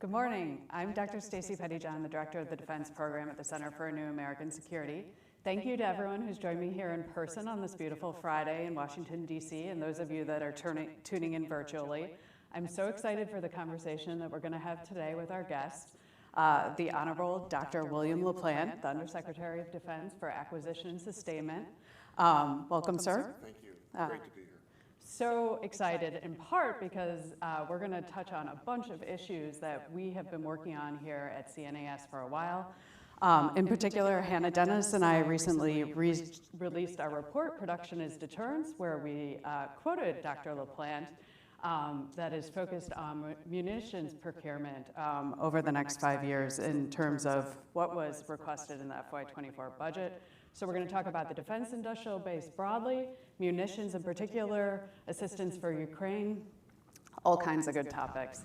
Good morning. I'm Dr. Stacie Pettyjohn, the Director of the Defense Program at the Center for a New American Security. Thank you to everyone who's joined me here in person on this beautiful Friday in Washington, D.C., and those of you that are tuning in virtually. I'm so excited for the conversation that we're going to have today with our guest, the Honorable Dr. William LaPlante, the Undersecretary of Defense for Acquisition and Sustainment. Welcome, sir. Thank you. Great to be here. So excited in part because we're going to touch on a bunch of issues that we have been working on here at CNAS for a while. In particular, Hannah Dennis and I recently released our report, Production is Deterrence, where we quoted Dr. LaPlante that is focused on munitions procurement over the next 5 years in terms of what was requested in the FY24 budget. So we're going to talk about the defense industrial base broadly, munitions in particular, assistance for Ukraine, all kinds of good topics.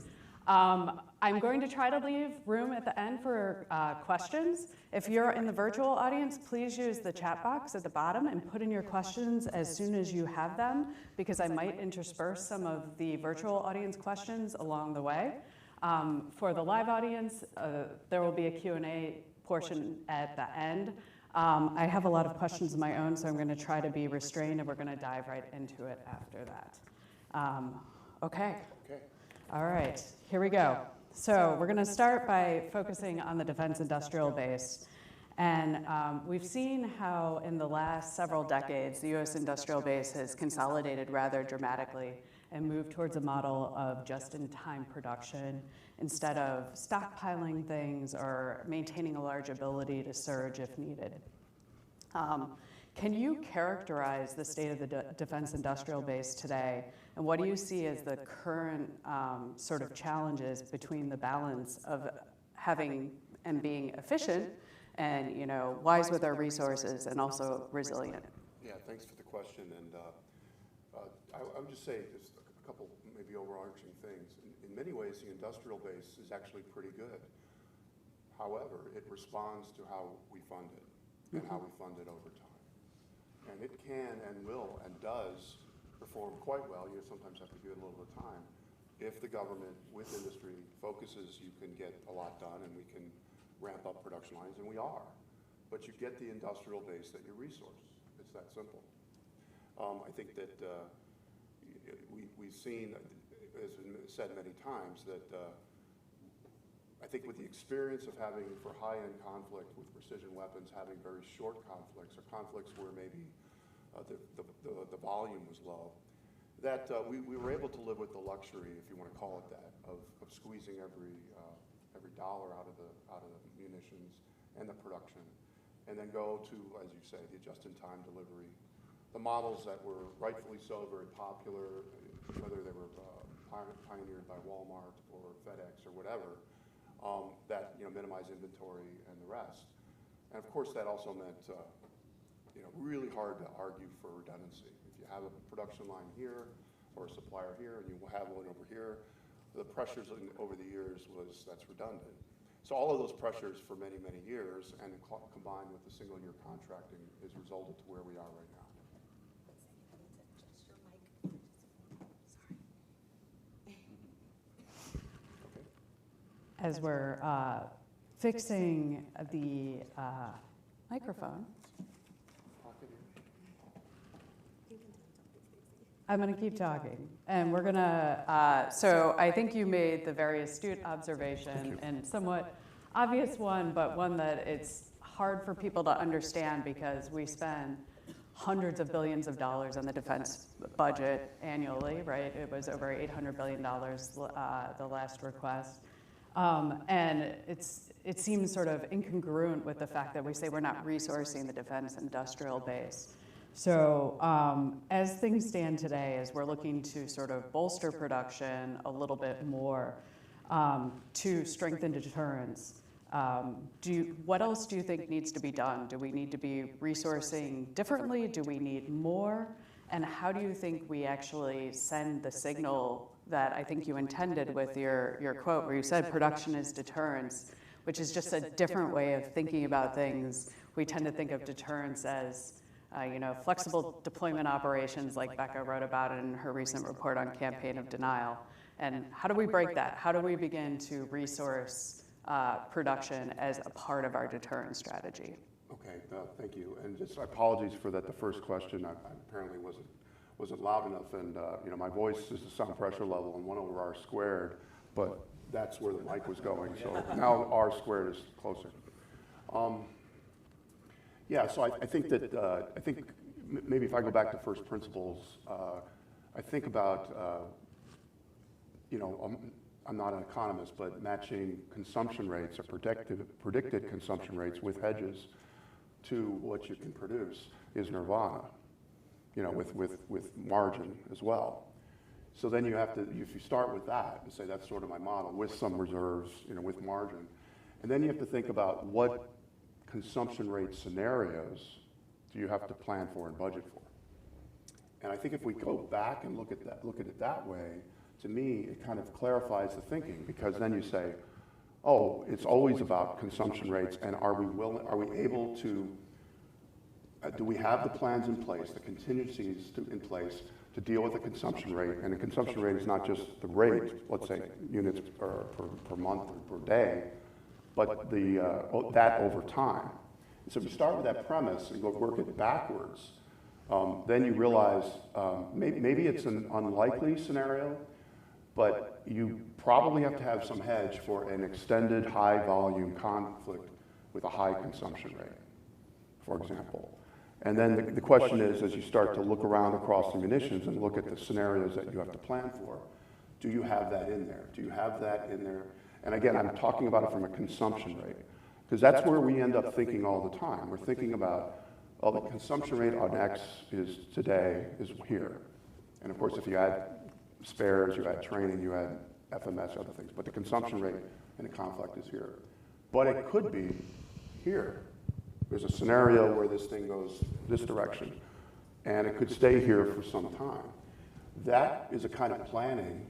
I'm going to try to leave room at the end for questions. If you're in the virtual audience, please use the chat box at the bottom and put in your questions as soon as you have them, because I might intersperse some of the virtual audience questions along the way. For the live audience, there will be a Q&A portion at the end. I have a lot of questions of my own, so I'm going to try to be restrained, and we're going to dive right into it after that. Okay. All right, here we go. So we're going to start by focusing on the defense industrial base. And we've seen how in the last several decades, the U.S. industrial base has consolidated rather dramatically and moved towards a model of just-in-time production instead of stockpiling things or maintaining a large ability to surge if needed. Can you characterize the state of the defense industrial base today, and what do you see as the current sort of challenges between the balance of having and being efficient and, you know, wise with our resources and also resilient? Yeah, thanks for the question. And I would just say just a couple maybe overarching things. In many ways, the industrial base is actually pretty good. However, it responds to how we fund it and how we fund it over time. And it can and will and does perform quite well. You sometimes have to give it a little bit of time. If the government with industry focuses, you can get a lot done and we can ramp up production lines, and we are. But you get the industrial base that you resource. It's that simple. I think that we've seen, as has been said many times, that I think with the experience of having, for high-end conflict with precision weapons, having very short conflicts or conflicts where maybe the volume was low, that we were able to live with the luxury, if you want to call it that, of squeezing every dollar out of the munitions and the production, and then go to, as you say, the just-in-time delivery. The models that were rightfully so very popular, whether they were pioneered by Walmart or FedEx or whatever, that minimize inventory and the rest. And of course, that also meant really hard to argue for redundancy. If you have a production line here or a supplier here and you have one over here, the pressures over the years that's redundant. So all of those pressures for many, many years, and combined with the single-year contracting, has resulted to where we are right now. As we're fixing the microphone, I'm going to keep talking, and we're going to, so I think you made the very astute observation and somewhat obvious one, but one that it's hard for people to understand because we spend hundreds of billions of dollars on the defense budget annually, right? It was over $800 billion the last request. And it seems sort of incongruent with the fact that we say we're not resourcing the defense industrial base. So as things stand today, as we're looking to sort of bolster production a little bit more to strengthen deterrence, what else do you think needs to be done? Do we need to be resourcing differently? Do we need more? And how do you think we actually send the signal that I think you intended with your quote where you said production is deterrence, which is just a different way of thinking about things. We tend to think of deterrence as flexible deployment operations like Becca wrote about in her recent report on campaign of denial. And how do we break that? How do we begin to resource production as a part of our deterrence strategy? Okay, thank you. And just apologies for that. The first question I apparently wasn't loud enough, and you know, my voice is the sound pressure level and 1/r², but that's where the mic was going. So now r² is closer. Yeah. So I think that maybe if I go back to first principles, I think about you know, I'm not an economist, but matching consumption rates or predicted consumption rates with hedges to what you can produce is nirvana, you know, with margin as well. So then you have to, if you start with that and say that's sort of my model with some reserves, you know, with margin, and then you have to think about what consumption rate scenarios do you have to plan for and budget for. And I think if we go back and look at it that way, to me, it kind of clarifies the thinking, because then you say, oh, it's always about consumption rates, and are we able to, do we have the plans in place, the contingencies in place to deal with the consumption rate? And the consumption rate is not just the rate, let's say units per month or per day, but that over time. So if you start with that premise and go work it backwards, then you realize maybe it's an unlikely scenario, but you probably have to have some hedge for an extended high volume conflict with a high consumption rate, for example. And then the question is, as you start to look around across the munitions and look at the scenarios that you have to plan for, do you have that in there? Do you have that in there? And again, I'm talking about it from a consumption rate, because that's where we end up thinking all the time. We're thinking about, oh, the consumption rate on X today is here. And of course, if you add spares, you add training, you add FMS, other things, but the consumption rate in a conflict is here. But it could be here. There's a scenario where this thing goes this direction, and it could stay here for some time. That is a kind of planning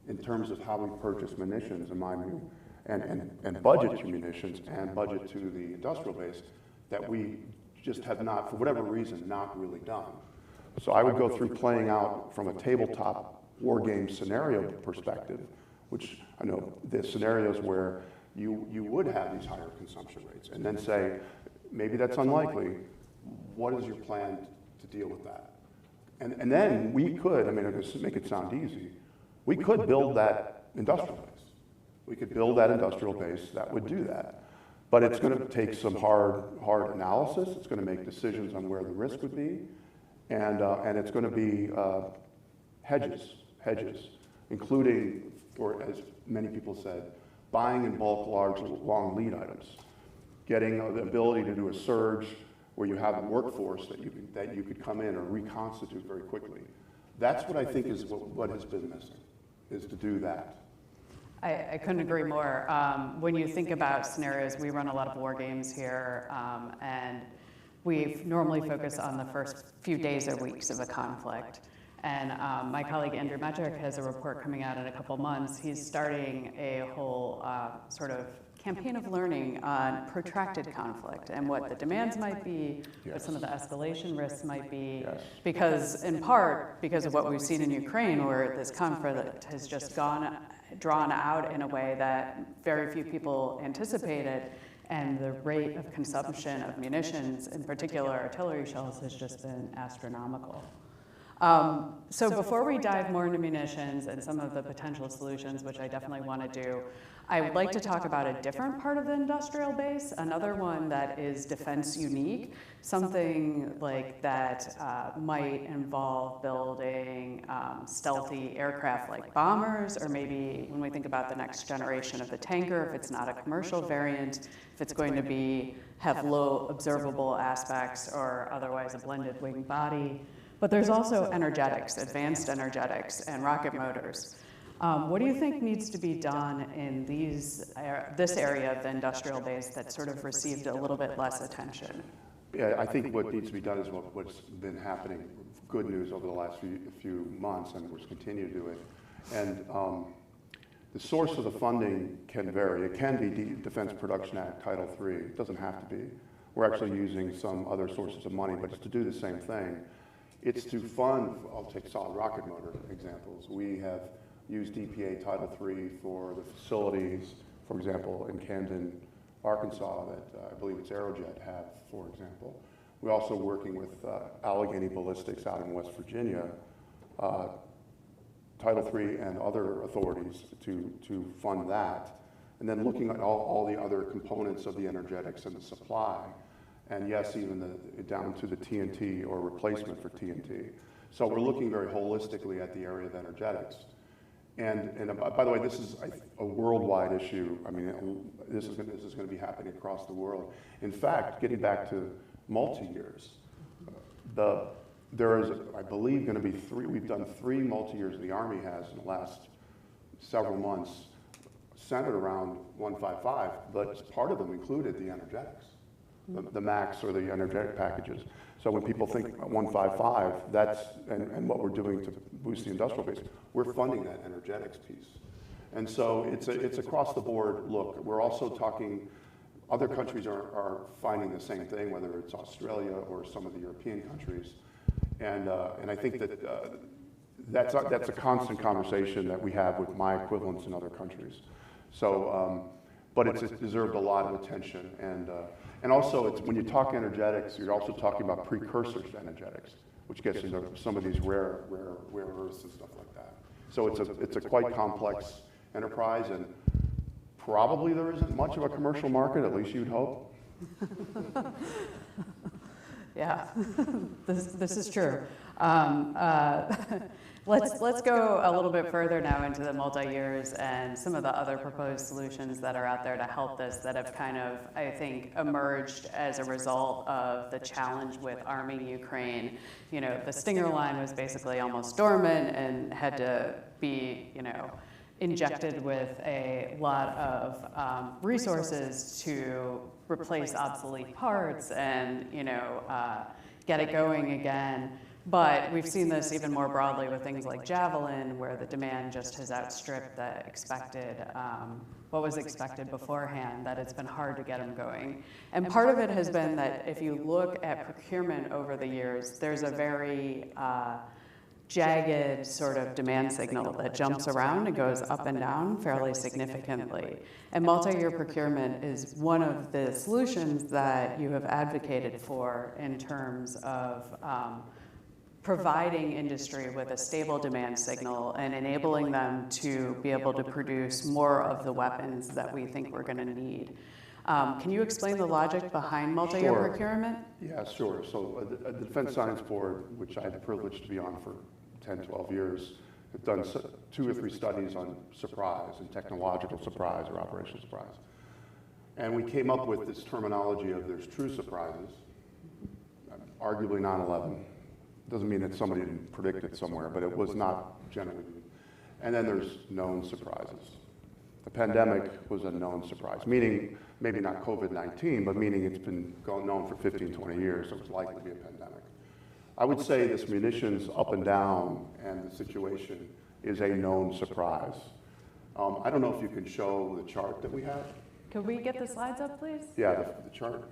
in terms of how we purchase munitions, in my view, and budget to munitions and budget to the industrial base that we just have not, for whatever reason, not really done. So I would go through playing out from a tabletop war game scenario perspective, which I know there's scenarios where you would have these higher consumption rates, and then say, maybe that's unlikely. What is your plan to deal with that? And then we could, I mean, to make it sound easy, we could build that industrial base. We could build that industrial base that would do that. But it's going to take some hard analysis. It's going to make decisions on where the risk would be. And it's going to be hedges, including, or as many people said, buying in bulk large, long lead items. Getting the ability to do a surge where you have a workforce that you could come in or reconstitute very quickly. That's what I think is what has been missing, is to do that. I couldn't agree more. When you think about scenarios, we run a lot of war games here, and we normally focus on the first few days or weeks of a conflict. And my colleague Andrew Metrick has a report coming out in a couple months. He's starting a whole sort of campaign of learning on protracted conflict and what the demands might be, what some of the escalation risks might be, because in part, because of what we've seen in Ukraine, where this conflict has just drawn out in a way that very few people anticipated, and the rate of consumption of munitions, in particular artillery shells, has just been astronomical. So before we dive more into munitions and some of the potential solutions, which I definitely want to do, I would like to talk about a different part of the industrial base, another one that is defense unique, something like that might involve building stealthy aircraft like bombers, or maybe when we think about the next generation of the tanker, if it's not a commercial variant, if it's going to have low observable aspects or otherwise a blended wing body. But there's also energetics, advanced energetics, and rocket motors. What do you think needs to be done in this area of the industrial base that sort of received a little bit less attention? Yeah, I think what needs to be done is what's been happening, good news over the last few months, and we'll continue to do it. And the source of the funding can vary. It can be Defense Production Act, Title III. It doesn't have to be. We're actually using some other sources of money, but it's to do the same thing. It's to fund, I'll take solid rocket motor examples. We have used EPA Title III for the facilities, for example, in Camden, Arkansas, that I believe it's Aerojet have, for example. We're also working with Allegheny Ballistics out in West Virginia, Title III and other authorities to fund that. And then looking at all the other components of the energetics and the supply. And yes, even down to the TNT or replacement for TNT. So we're looking very holistically at the area of energetics. And by the way, this is a worldwide issue. I mean, this is going to be happening across the world. In fact, getting back to multi-years, there is, I believe, going to be we've done 3 multi-years the Army has in the last several months, centered around 155, but part of them included the energetics, the MAX or the energetic packages. So when people think 155, and what we're doing to boost the industrial base, we're funding that energetics piece. And so it's across the board look. We're also talking, other countries are finding the same thing, whether it's Australia or some of the European countries. And I think that's a constant conversation that we have with my equivalents in other countries. So, but it's deserved a lot of attention. And also, when you talk energetics, you're also talking about precursors to energetics, which gets into some of these rare earths and stuff like that. So it's a quite complex enterprise, and probably there isn't much of a commercial market, at least you'd hope. Yeah, this is true. Let's go a little bit further now into the multi-years and some of the other proposed solutions that are out there to help this that have kind of, I think, emerged as a result of the challenge with arming Ukraine. You know, the Stinger line was basically almost dormant and had to be, injected with a lot of resources to replace obsolete parts and, get it going again. But we've seen this even more broadly with things like Javelin, where the demand just has outstripped the expected, what was expected beforehand, that it's been hard to get them going. And part of it has been that if you look at procurement over the years, there's a very jagged sort of demand signal that jumps around and goes up and down fairly significantly. And multi-year procurement is one of the solutions that you have advocated for in terms of providing industry with a stable demand signal and enabling them to be able to produce more of the weapons that we think we're going to need. Can you explain the logic behind multi-year procurement? Yeah, sure. So the Defense Science Board, which I had the privilege to be on for 10, 12 years, have done 2 or 3 studies on surprise and technological surprise or operational surprise. And we came up with this terminology of there's true surprises, arguably 9/11. Doesn't mean that somebody didn't predict it somewhere, but it was not generally. And then there's known surprises. The pandemic was a known surprise, meaning maybe not COVID-19, but meaning it's been known for 15, 20 years, so it was likely to be a pandemic. I would say this munitions up and down and the situation is a known surprise. I don't know if you can show the chart that we have. Could we get the slides up, please? Yeah, the chart.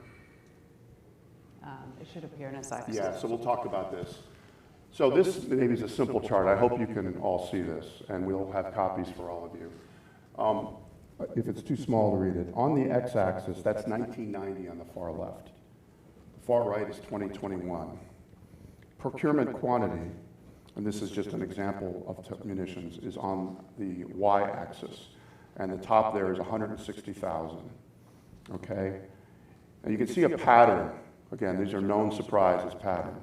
It should appear in a second. Yeah, so we'll talk about this. So this maybe is a simple chart. I hope you can all see this, and we'll have copies for all of you. If it's too small to read it, on the x-axis, that's 1990 on the far left. The far right is 2021. Procurement quantity, and this is just an example of munitions, is on the y-axis, and the top there is 160,000, okay? And you can see a pattern. Again, these are known surprises pattern.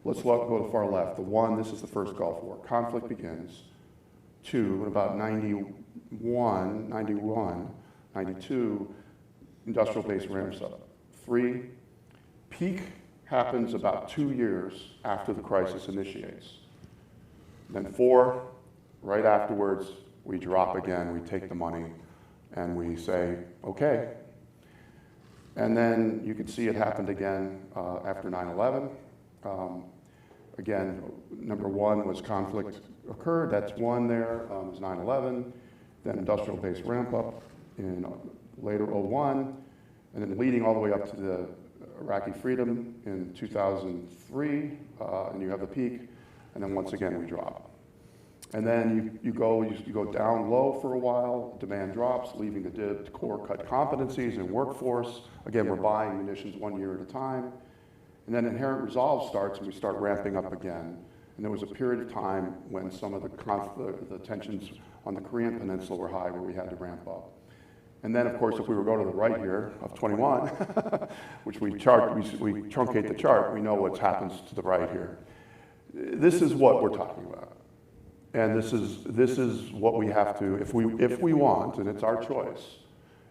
Let's go to the far left. The 1, this is the first Gulf War. Conflict begins. 2, in about 91, 92, industrial base ramps up. 3, peak happens about 2 years after the crisis initiates. Then 4, right afterwards, we drop again, we take the money, and we say, okay. And then you can see it happened again after 9/11. Again, number 1 was conflict occurred, that's 1 there, was 9/11. Then industrial base ramp up in later 01, and then leading all the way up to the Iraqi freedom in 2003, and you have the peak, and then once again we drop. And then you go down low for a while, demand drops, leaving the core cut competencies and workforce. Again, we're buying munitions 1 year at a time. And then inherent resolve starts and we start ramping up again. And there was a period of time when some of the tensions on the Korean Peninsula were high where we had to ramp up. And then, of course, if we were to go to the right here of 21, which we truncate the chart, we know what happens to the right here. This is what we're talking about. And this is what we have to, if we want, and it's our choice,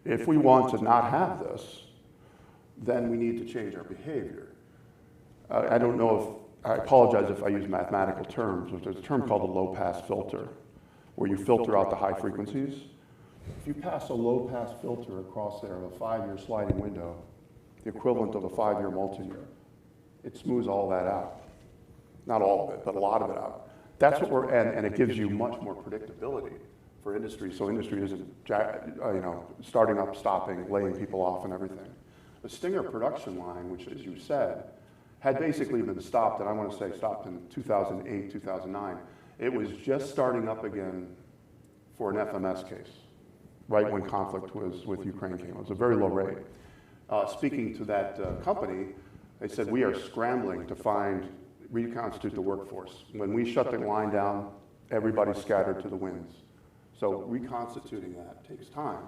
if we want to not have this, then we need to change our behavior. I don't know if, I apologize if I use mathematical terms, but there's a term called a low-pass filter, where you filter out the high frequencies. If you pass a low-pass filter across there of a 5-year sliding window, the equivalent of a 5-year multi-year, it smooths all that out. Not all of it, but a lot of it out. That's what we're, and it gives you much more predictability for industry, so industry isn't starting up, stopping, laying people off and everything. The Stinger production line, which, as you said, had basically been stopped, and I want to say stopped in 2008, 2009. It was just starting up again for an FMS case, right when conflict was with Ukraine came. It was a very low rate. Speaking to that company, they said, we are scrambling to reconstitute the workforce. When we shut the line down, everybody scattered to the winds. So reconstituting that takes time.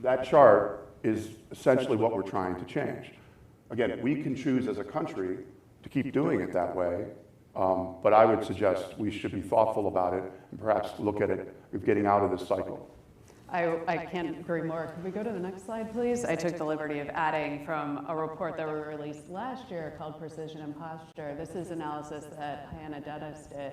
That chart is essentially what we're trying to change. Again, we can choose as a country to keep doing it that way, but I would suggest we should be thoughtful about it and perhaps look at it of getting out of this cycle. I can't agree more. Could we go to the next slide, please? I took the liberty of adding from a report that we released last year called Precision and Posture. This is analysis that Hannah Dennis did.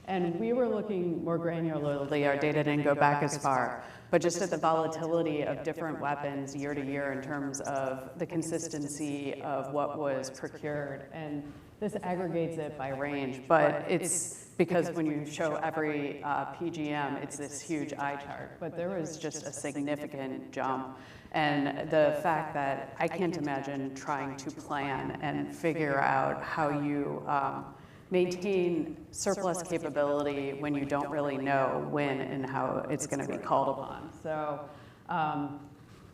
And we were looking more granularly, our data didn't go back as far, but just at the volatility of different weapons year to year in terms of the consistency of what was procured. And this aggregates it by range, but it's because when you show every PGM, it's this huge eye chart. But there was just a significant jump. And the fact that I can't imagine trying to plan and figure out how you maintain surplus capability when you don't really know when and how it's going to be called upon. So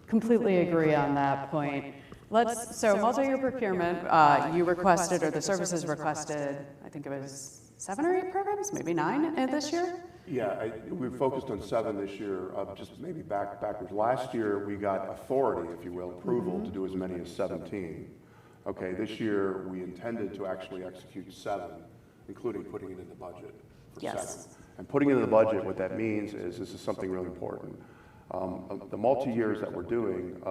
completely agree on that point. So multi-year procurement, you requested, or the services requested, I think it was 7 or 8 programs, maybe 9 this year? Yeah, we focused on 7 this year, just maybe backwards. Last year, we got authority, if you will, approval to do as many as 17. Okay, this year, we intended to actually execute 7, including putting it in the budget for 7. And putting it in the budget, what that means is, this is something really important. The multi-years that we're doing,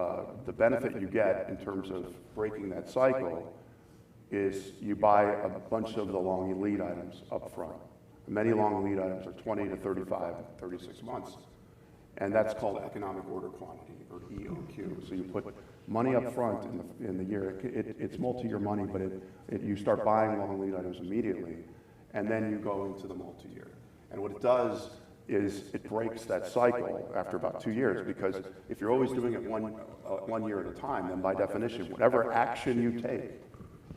the benefit you get in terms of breaking that cycle is you buy a bunch of the long lead items up front. Many long lead items are 20 to 35, 36 months. And that's called economic order quantity, or EOQ. So you put money up front in the year. It's multi-year money, but you start buying long lead items immediately, and then you go into the multi-year. And what it does is it breaks that cycle after about 2 years, because if you're always doing it one year at a time, then by definition, whatever action you take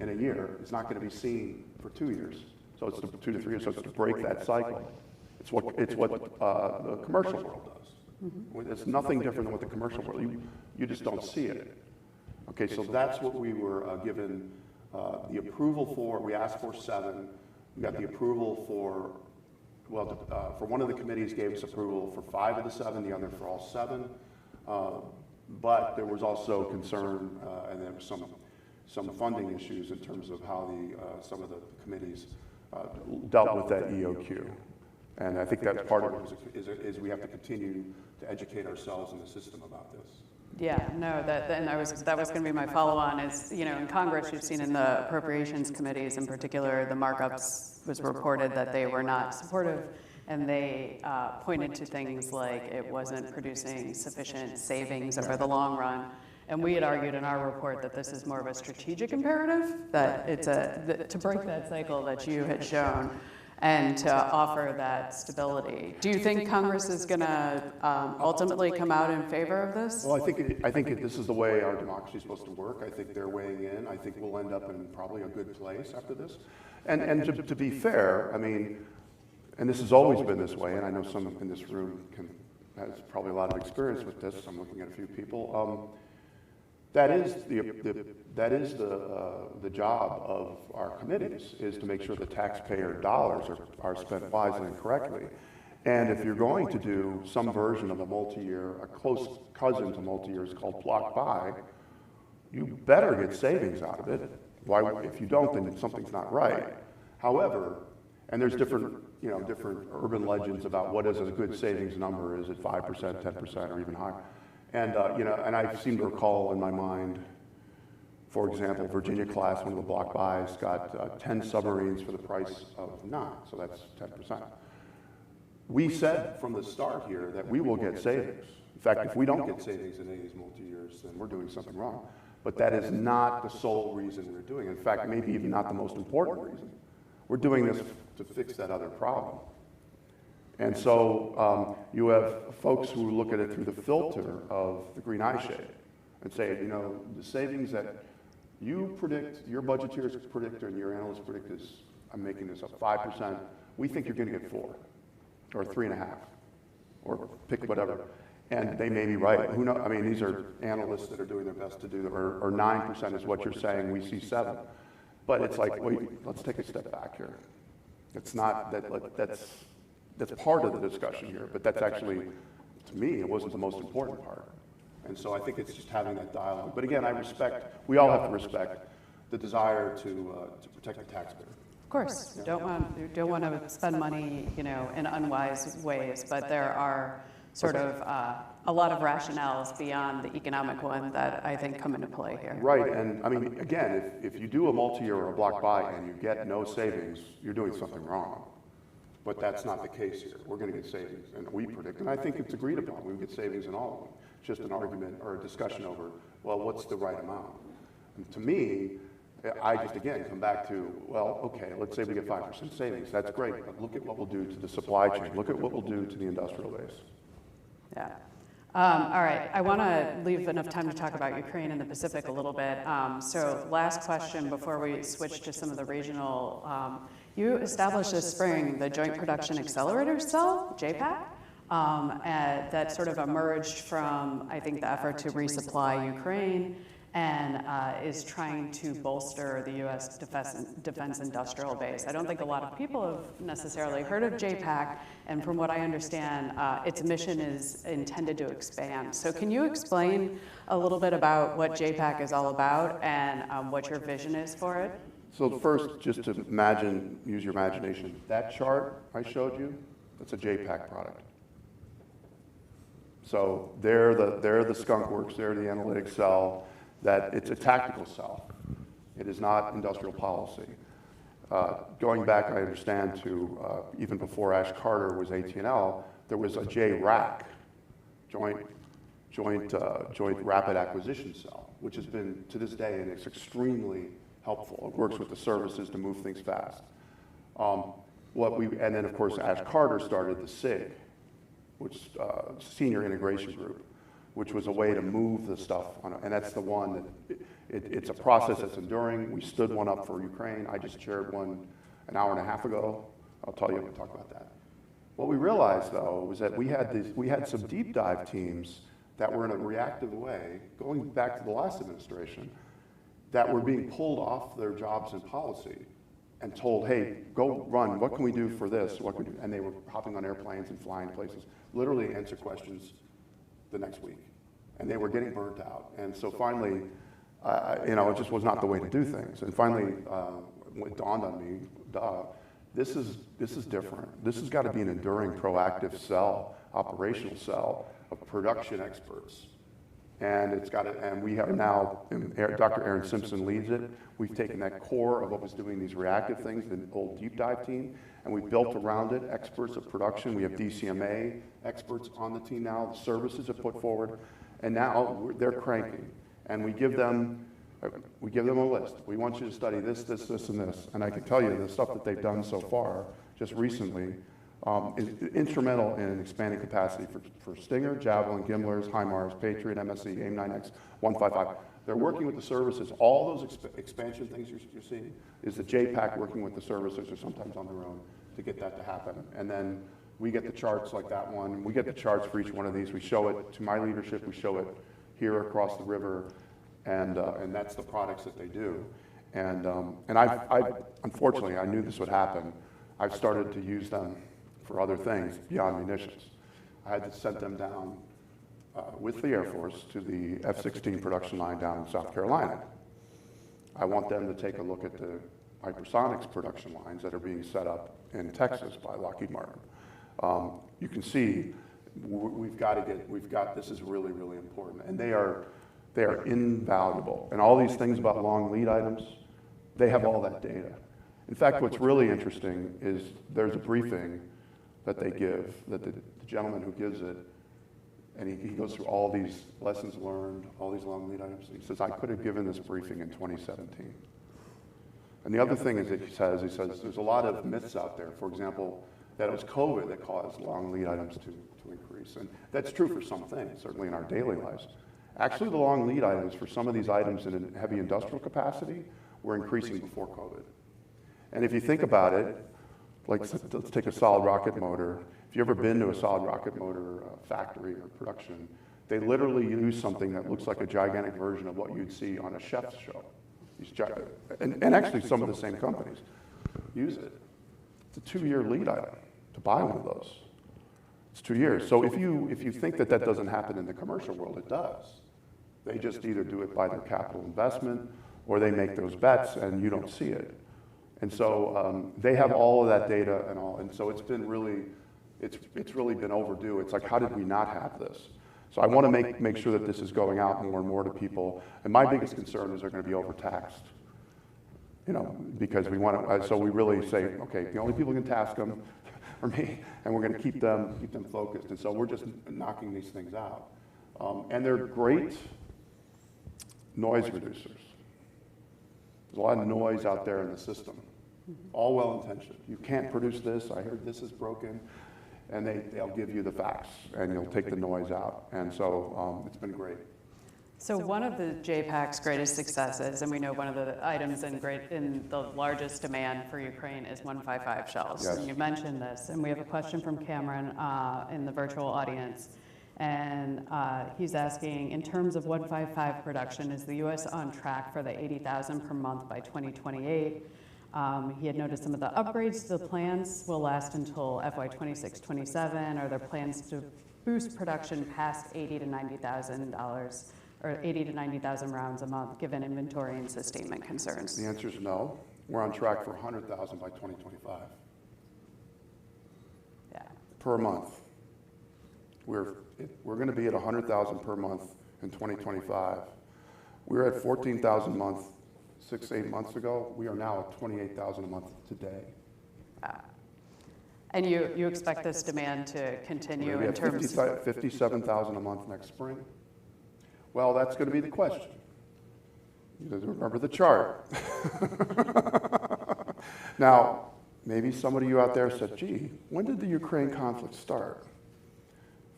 in a year is not going to be seen for 2 years. So it's 2 to 3 years. So it's to break that cycle. It's what the commercial world does. It's nothing different than what the commercial world. You just don't see it. Okay, so that's what we were given the approval for. We asked for 7. We got the approval for. Well, for one of the committees gave us approval for 5 of the 7, the other for all 7. But there was also concern, and there was some funding issues in terms of how some of the committees dealt with that EOQ. And I think that's part of it is we have to continue to educate ourselves in the system about this. Yeah, no, that was going to be my follow-on is, in Congress, you've seen in the appropriations committees in particular, the markups was reported that they were not supportive, and they pointed to things like it wasn't producing sufficient savings over the long run. And we had argued in our report that this is more of a strategic imperative, that it's to break that cycle that you had shown and to offer that stability. Do you think Congress is going to ultimately come out in favor of this? Well, I think this is the way our democracy is supposed to work. I think they're weighing in. I think we'll end up in probably a good place after this. And to be fair, I mean, and this has always been this way, and I know some in this room has probably a lot of experience with this. I'm looking at a few people. That is the job of our committees, is to make sure the taxpayer dollars are spent wisely and correctly. And if you're going to do some version of a multi-year, a close cousin to multi-year is called block buy, you better get savings out of it. Why? If you don't, then something's not right. However, and there's different urban legends about what is a good savings number. Is it 5%, 10%, or even higher? And and I seem to recall in my mind, for example, Virginia class, one of the block buys, got 10 submarines for the price of 9, so that's 10%. We said from the start here that we will get savings. In fact, if we don't get savings in any of these multi-years, then we're doing something wrong. But that is not the sole reason we're doing it. In fact, maybe even not the most important reason. We're doing this to fix that other problem. And so you have folks who look at it through the filter of the green eye shade and say, the savings that you predict, your budgeteers predict, and your analysts predict is, I'm making this up, 5%. We think you're going to get 4 or 3.5, or pick whatever. And they may be right. Who knows? I mean, these are analysts that are doing their best to do that, or 9% is what you're saying. We see 7. But it's like, wait, let's take a step back here. It's not that's part of the discussion here, but that's actually, to me, it wasn't the most important part. And so I think it's just having that dialogue. But again, we all have to respect the desire to protect the taxpayer. Of course, you don't want to spend money, in unwise ways, but there are sort of a lot of rationales beyond the economic one that I think come into play here. Right, and I mean, again, if you do a multi-year or a block buy and you get no savings, you're doing something wrong. But that's not the case here. We're going to get savings, and we predict, and I think it's agreed upon. We get savings in all of them. It's just an argument or a discussion over, well, what's the right amount? And to me, I just, again, come back to, well, okay, let's say we get 5% savings. That's great, but look at what we'll do to the supply chain. Look at what we'll do to the industrial base. Yeah. All right, I want to leave enough time to talk about Ukraine and the Pacific a little bit. So last question before we switch to some of the regional. You established this spring the Joint Production Accelerator Cell, JPAC, that sort of emerged from, I think, the effort to resupply Ukraine and is trying to bolster the U.S. defense industrial base. I don't think a lot of people have necessarily heard of JPAC, and from what I understand, its mission is intended to expand. So can you explain a little bit about what JPAC is all about and what your vision is for it? So first, just to use your imagination, that chart I showed you, that's a JPAC product. So they're the skunk works, they're the analytic cell. That it's a tactical cell. It is not industrial policy. Going back, I understand, to even before Ash Carter was AT&L, there was a JRAC, Joint Rapid Acquisition Cell, which has been, to this day, and it's extremely helpful. It works with the services to move things fast. And then, of course, Ash Carter started the SIG, which Senior Integration Group, which was a way to move the stuff and that's the one that it's a process that's enduring. We stood one up for Ukraine. I just chaired one an hour and a half ago. I'll tell you, we'll talk about that. What we realized, though, was that we had some deep dive teams that were in a reactive way, going back to the last administration, that were being pulled off their jobs and policy and told, hey, go run, what can we do for this? What can we do? And they were hopping on airplanes and flying places, literally answer questions the next week. And they were getting burnt out. And so finally, it just was not the way to do things. And finally, it dawned on me, this is different. This has got to be an enduring, proactive cell, operational cell of production experts. And we have now, Dr. Aaron Simpson leads it. We've taken that core of what was doing these reactive things, the old deep dive team, and we've built around it experts of production. We have DCMA experts on the team now. The services have put forward. And now they're cranking, and we give them a list. We want you to study this, this, this, and this. And I can tell you the stuff that they've done so far, just recently, is instrumental in expanding capacity for Stinger, Javelin, Gimblers, HIMARS, Patriot, MSE, AIM-9X, 155. They're working with the services. All those expansion things you're seeing is the JPAC working with the services or sometimes on their own to get that to happen. And then we get the charts like that one. We get the charts for each one of these. We show it to my leadership. We show it here across the river, and that's the products that they do. And I unfortunately, I knew this would happen. I've started to use them for other things beyond munitions. I had to send them down with the Air Force to the F-16 production line down in South Carolina. I want them to take a look at the hypersonics production lines that are being set up in Texas by Lockheed Martin. You can see this is really, really important. And they are invaluable. And all these things about long lead items, they have all that data. In fact, what's really interesting is there's a briefing that they give, that the gentleman who gives it, and he goes through all these lessons learned, all these long lead items. He says, I could have given this briefing in 2017. And the other thing is that he says there's a lot of myths out there. For example, that it was COVID that caused long lead items to increase. And that's true for some things, certainly in our daily lives. Actually, the long lead items for some of these items in a heavy industrial capacity were increasing before COVID. And if you think about it, like let's take a solid rocket motor. If you've ever been to a solid rocket motor factory or production, they literally use something that looks like a gigantic version of what you'd see on a chef's show. And actually some of the same companies use it. It's a 2-year lead item to buy one of those. It's 2 years. So if you think that doesn't happen in the commercial world, it does. They just either do it by their capital investment or they make those bets and you don't see it. And so they have all of that data and all, and so it's really been overdue. It's like, how did we not have this? So I want to make sure that this is going out more and more to people. And my biggest concern is they're going to be overtaxed, because we want to. So we really say, okay, the only people who can task them are me, and we're going to keep them focused. And so we're just knocking these things out, and they're great noise reducers. There's a lot of noise out there in the system, all well-intentioned. You can't produce this. I heard this is broken. And they'll give you the facts, and you'll take the noise out. And so it's been great. So one of the JPAC's greatest successes, and we know one of the items in the largest demand for Ukraine is 155 shells. Yes. And you mentioned this, and we have a question from Cameron in the virtual audience. And he's asking, in terms of 155 production, is the U.S. on track for the 80,000 per month by 2028? He had noticed some of the upgrades to the plans will last until FY 26-27. Are there plans to boost production past $80,000 to $90,000 or 80,000 to 90,000 rounds a month, given inventory and sustainment concerns? The answer is no. We're on track for 100,000 by 2025. Yeah. Per month. We're going to be at 100,000 per month in 2025. We were at 14,000 a month 6-8 months ago. We are now at 28,000 a month today. And you expect this demand to continue Maybe in terms of 57,000 a month next spring? Well, that's going to be the question. You guys remember the chart. Now, maybe somebody of you out there said, gee, when did the Ukraine conflict start?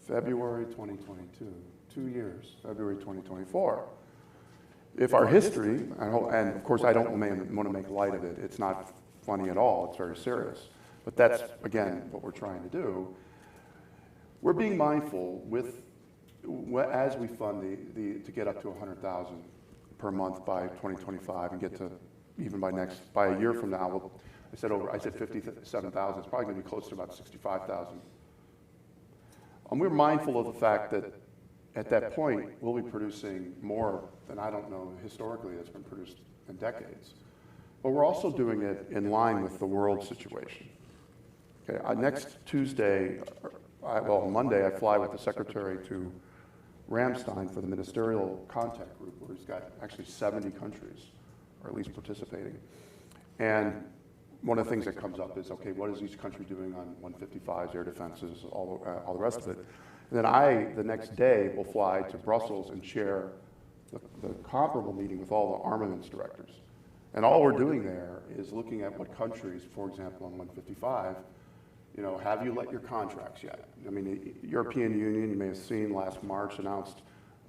February 2022, 2 years, February 2024. If our history, and of course I don't want to make light of it, it's not funny at all, it's very serious. But that's, again, what we're trying to do. We're being mindful as we fund to get up to 100,000 per month by 2025 and get to even by a year from now, I said 57,000, it's probably going to be close to about 65,000. And we're mindful of the fact that at that point, we'll be producing more than I don't know historically that's been produced in decades. But we're also doing it in line with the world situation. Okay, next Tuesday, Monday, I fly with the Secretary to Ramstein for the Ministerial Contact Group, where he's got actually 70 countries, or at least participating. And one of the things that comes up is, okay, what is each country doing on 155s, air defenses, all the rest of it. And then the next day, will fly to Brussels and chair the comparable meeting with all the armaments directors. And all we're doing there is looking at what countries, for example, on 155, have you let your contracts yet? I mean, the European Union, you may have seen last March, announced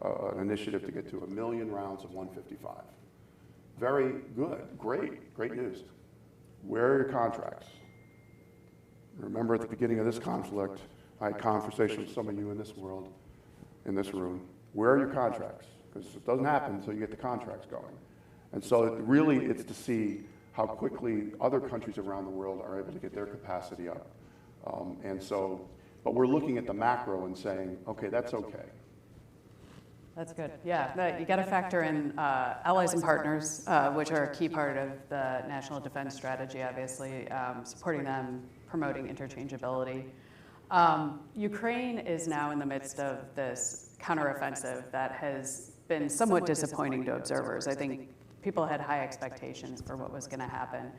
an initiative to get to 1 million rounds of 155. Very good, great news. Where are your contracts? Remember at the beginning of this conflict, I had a conversation with some of you in this world, in this room. Where are your contracts? Because it doesn't happen until you get the contracts going. And so really it's to see how quickly other countries around the world are able to get their capacity up. But we're looking at the macro and saying, okay, that's okay. That's good. Yeah, you got to factor in allies and partners, which are a key part of the national defense strategy, obviously, supporting them, promoting interchangeability. Ukraine is now in the midst of this counteroffensive that has been somewhat disappointing to observers. I think people had high expectations for what was going to happen.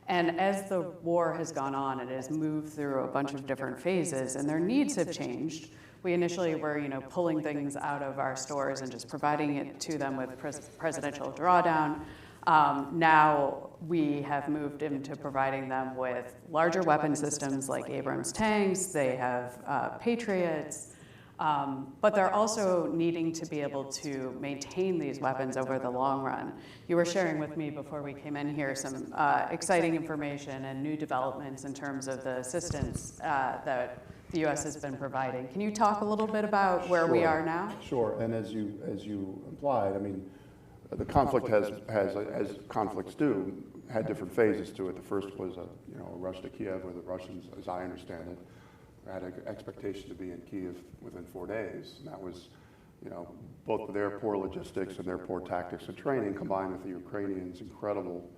And as the war has gone on, it has moved through a bunch of different phases, and their needs have changed. We initially were, pulling things out of our stores and just providing it to them with presidential drawdown. Now we have moved into providing them with larger weapon systems like Abrams tanks. They have Patriots. But they're also needing to be able to maintain these weapons over the long run. You were sharing with me before we came in here some exciting information and new developments in terms of the assistance that the U.S. has been providing. Can you talk a little bit about where we are now? Sure, and as you implied, I mean, the conflict has, as conflicts do, had different phases to it. The first was a rush to Kiev, where the Russians, as I understand it, had an expectation to be in Kiev within 4 days. And that was, both their poor logistics and their poor tactics and training combined with the Ukrainians' incredible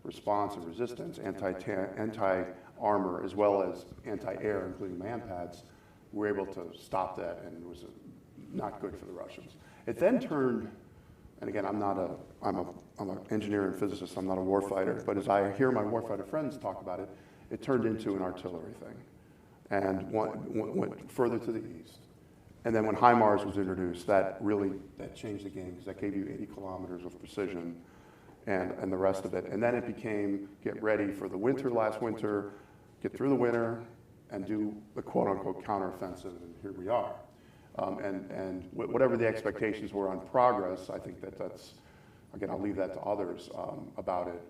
response and resistance, anti-armor as well as anti-air, including man-pads, were able to stop that, and it was not good for the Russians. It then turned, and again, I'm an engineer and physicist, I'm not a warfighter, but as I hear my warfighter friends talk about it, it turned into an artillery thing. And went further to the east. And then when HIMARS was introduced, that changed the game, because that gave you 80 kilometers of precision and the rest of it. And then it became get ready for the winter, last winter, get through the winter, and do the quote-unquote counteroffensive, and here we are. And whatever the expectations were on progress, I think that's, again, I'll leave that to others about it.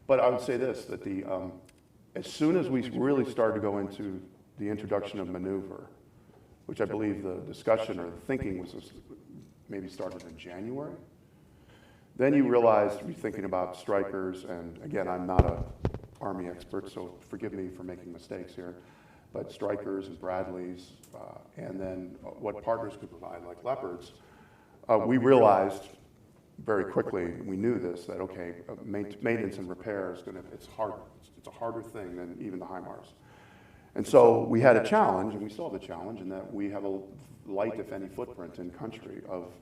But I would say this, that as soon as we really started to go into the introduction of maneuver, which I believe the discussion or the thinking was maybe started in January, then you realized you're thinking about strikers, and again, I'm not an Army expert, so forgive me for making mistakes here, but strikers and Bradleys, and then what partners could provide, like Leopards, we realized very quickly, we knew this, that okay, maintenance and repair is it's harder. It's a harder thing than even the HIMARS. And so we had a challenge, and we still have a challenge, in that we have a light, if any, footprint in country of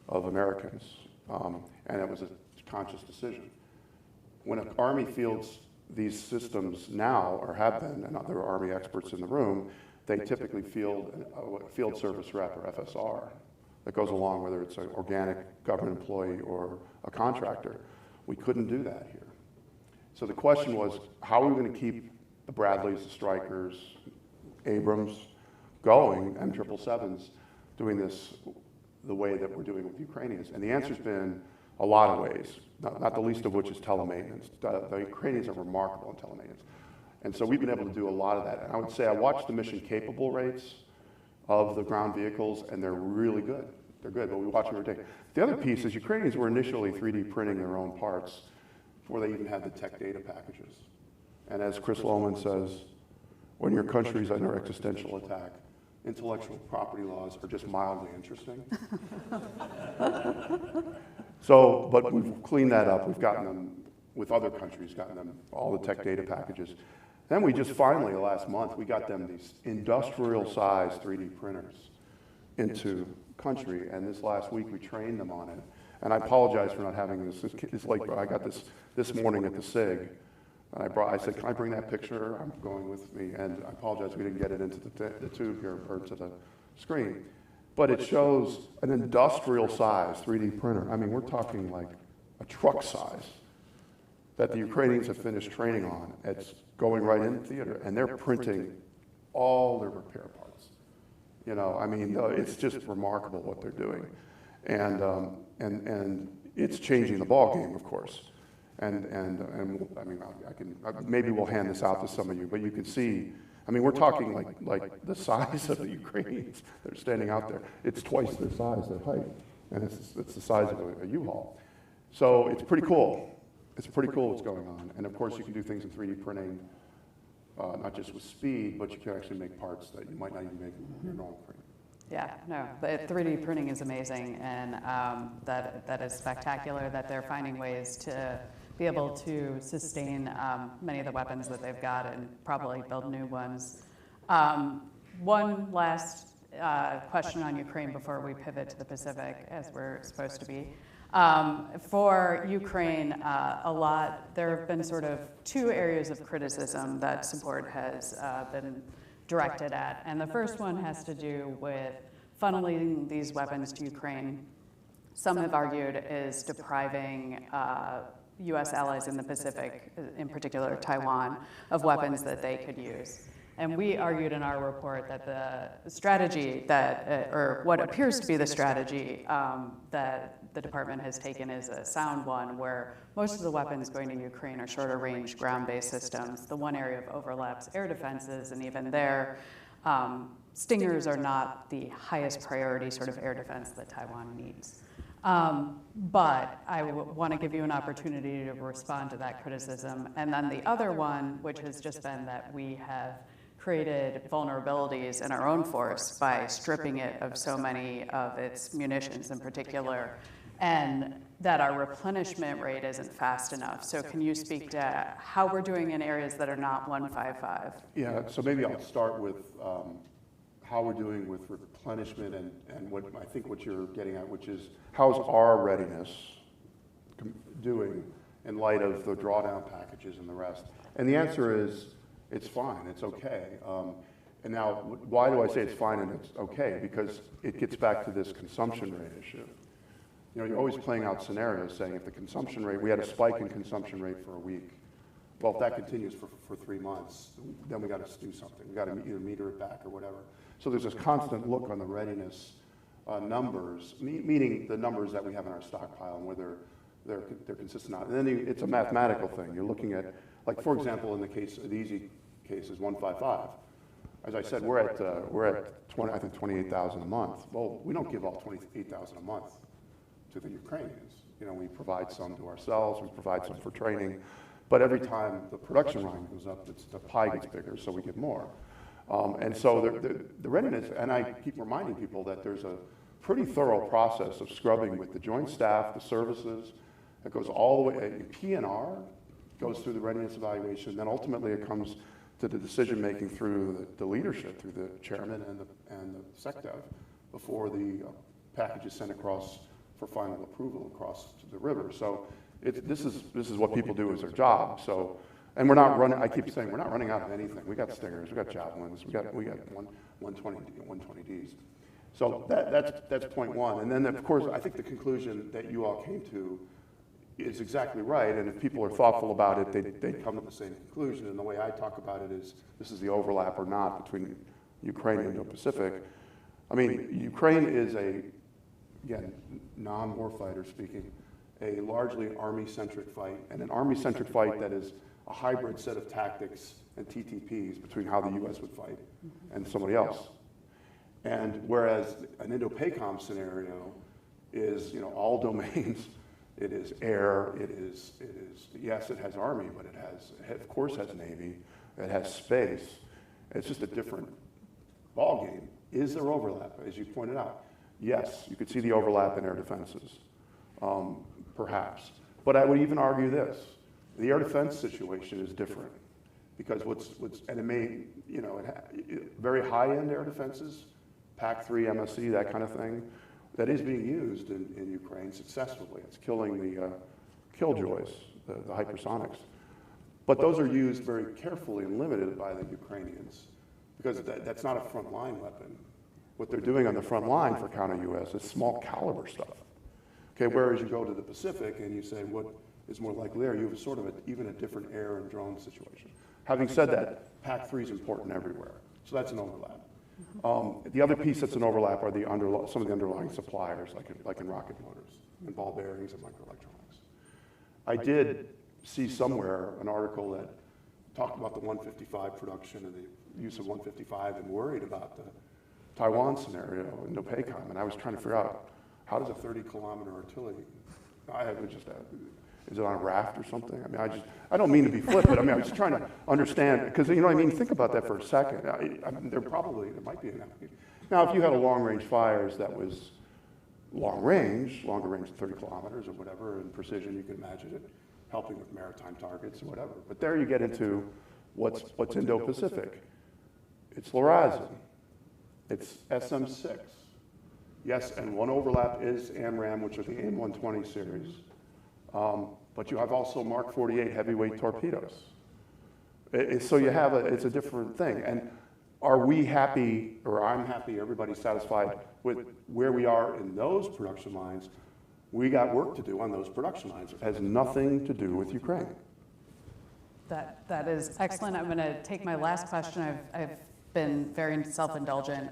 Americans. And it was a conscious decision. When an Army fields these systems now, or have been, and other Army experts in the room, they typically field a field service rep, or FSR, that goes along, whether it's an organic government employee or a contractor. We couldn't do that here. So the question was, how are we going to keep the Bradleys, the Strikers, Abrams going, M777s, doing this the way that we're doing with Ukrainians? And the answer's been a lot of ways, not the least of which is telemaintenance. The Ukrainians are remarkable in telemaintenance. And so we've been able to do a lot of that. And I would say I watched the mission capable rates of the ground vehicles, and they're really good. They're good, but we watch them every day. The other piece is Ukrainians were initially 3D printing their own parts before they even had the tech data packages. And as Chris Lohman says, when your country's under existential attack, intellectual property laws are just mildly interesting. So, but we've cleaned that up. We've gotten them, with other countries, gotten them all the tech data packages. Then we just finally, last month, we got them these industrial-size 3D printers into country, and this last week we trained them on it. And I apologize for not having this. It's like I got this morning at the SIG, and I said, can I bring that picture? I'm going with me, and I apologize we didn't get it into the tube here, or to the screen. But it shows an industrial-size 3D printer. I mean, we're talking like a truck size that the Ukrainians have finished training on. It's going right in the theater, and they're printing all their repair parts. I mean, it's just remarkable what they're doing. And it's changing the ball game, of course. I mean, maybe we'll hand this out to some of you, but you can see, I mean, we're talking like the size of the Ukrainians that are standing out there. It's twice their size, their height, and it's the size of a U-Haul. So it's pretty cool. It's pretty cool what's going on. And of course, you can do things in 3D printing, not just with speed, but you can actually make parts that you might not even make in your normal printing. Yeah, no, the 3D printing is amazing, and that is spectacular that they're finding ways to be able to sustain many of the weapons that they've got and probably build new ones. One last question on Ukraine before we pivot to the Pacific, as we're supposed to be. For Ukraine, there have been sort of two areas of criticism that support has been directed at. And the first one has to do with funneling these weapons to Ukraine. Some have argued is depriving U.S. allies in the Pacific, in particular Taiwan, of weapons that they could use. And we argued in our report that the strategy that, or what appears to be the strategy that the department has taken is a sound one, where most of the weapons going to Ukraine are shorter range ground-based systems. The one area of overlaps air defenses, and even there, Stingers are not the highest priority sort of air defense that Taiwan needs. But I want to give you an opportunity to respond to that criticism. And then the other one, which has just been that we have created vulnerabilities in our own force by stripping it of so many of its munitions in particular, and that our replenishment rate isn't fast enough. So can you speak to how we're doing in areas that are not 155? Yeah, so maybe I'll start with how we're doing with replenishment and what I think what you're getting at, which is how's our readiness doing in light of the drawdown packages and the rest? And the answer is, it's fine, it's okay. And now, why do I say it's fine and it's okay? Because it gets back to this consumption rate issue. You know, you're always playing out scenarios saying if the consumption rate, we had a spike in consumption rate for a week. Well, if that continues for 3 months, then we got to do something. We got to either meter it back or whatever. So there's this constant look on the readiness numbers, meaning the numbers that we have in our stockpile and whether they're consistent or not. And then it's a mathematical thing. You're looking at, like for example, in the case, the easy case is 155. As I said, we're at 20, I think 28,000 a month. Well, we don't give all 28,000 a month to the Ukrainians. You know, we provide some to ourselves, we provide some for training, but every time the production line goes up, the pie gets bigger, so we get more. And so the readiness, and I keep reminding people that there's a pretty thorough process of scrubbing with the joint staff, the services, that goes all the way, P&R goes through the readiness evaluation, then ultimately it comes to the decision-making through the leadership, through the chairman and the SecDev, before the package is sent across for final approval across to the river. So this is what people do as their job. So, and we're not running, I keep saying, we're not running out of anything. We got Stingers, we got Javelins, we got 120Ds. So that's point one. And then of course, I think the conclusion that you all came to is exactly right, and if people are thoughtful about it, they'd come to the same conclusion. And the way I talk about it is, this is the overlap or not between Ukraine and Indo-Pacific. I mean, Ukraine is again, non-warfighter speaking, a largely Army-centric fight, and an Army-centric fight that is a hybrid set of tactics and TTPs between how the U.S. would fight and somebody else. And whereas an Indo-PACOM scenario is, you know, all domains. It is air, yes, it has Army, but it of course has Navy, it has space. It's just a different ballgame. Is there overlap, as you pointed out? Yes, you could see the overlap in air defenses, perhaps. But I would even argue this, the air defense situation is different because and it may, you know, very high-end air defenses, PAC-3, MSC, that kind of thing, that is being used in Ukraine successfully. It's killing the killjoys, the hypersonics. But those are used very carefully and limited by the Ukrainians because that's not a frontline weapon. What they're doing on the front line for counter-US is small caliber stuff. Okay, whereas you go to the Pacific and you say, what is more likely there? You have sort of even a different air and drone situation. Having said that, PAC-3 is important everywhere. So that's an overlap. The other piece that's an overlap are some of the underlying suppliers, like in rocket motors and ball bearings and microelectronics. I did see somewhere an article that talked about the 155 production and the use of 155 and worried about the Taiwan scenario in NOPACOM, and I was trying to figure out, how does a 30-kilometer artillery, is it on a raft or something? I mean, I don't mean to be flippant. I mean, I'm just trying to understand, because, you know what I mean? Think about that for a second. There might be an application. Now, if you had a long-range fires that was longer range than 30 kilometers or whatever, and precision, you can imagine it helping with maritime targets or whatever. But there you get into what's Indo-Pacific. It's LRASM. It's SM-6. Yes, and one overlap is AMRAAM, which are the AIM-120 series. But you have also Mark 48 heavyweight torpedoes. So you have it's a different thing. And are we happy, or I'm happy, everybody's satisfied with where we are in those production lines? We got work to do on those production lines. It has nothing to do with Ukraine. That is excellent. I'm going to take my last question. I've been very self-indulgent.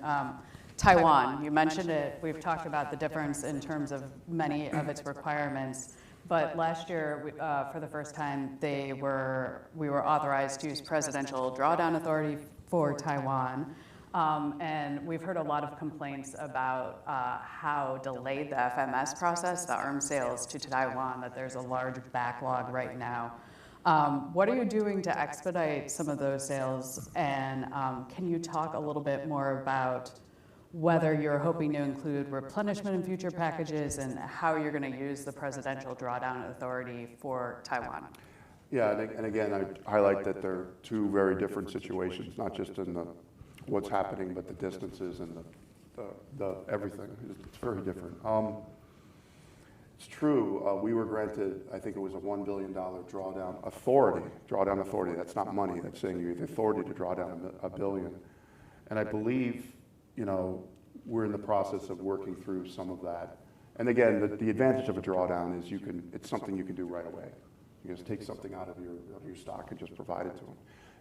Taiwan, you mentioned it. We've talked about the difference in terms of many of its requirements. But last year, for the first time, we were authorized to use presidential drawdown authority for Taiwan. And we've heard a lot of complaints about how delayed the FMS process, the arms sales to Taiwan, that there's a large backlog right now. What are you doing to expedite some of those sales? And can you talk a little bit more about whether you're hoping to include replenishment in future packages and how you're going to use the presidential drawdown authority for Taiwan? Yeah, and again, I highlight that they're two very different situations, not just in what's happening, but the distances and the everything. It's very different. It's true, we were granted, I think it was a $1 billion drawdown authority. That's not money, that's saying you have the authority to draw down $1 billion. And I believe, you know, we're in the process of working through some of that. And again, the advantage of a drawdown is it's something you can do right away. You just take something out of your stock and just provide it to them.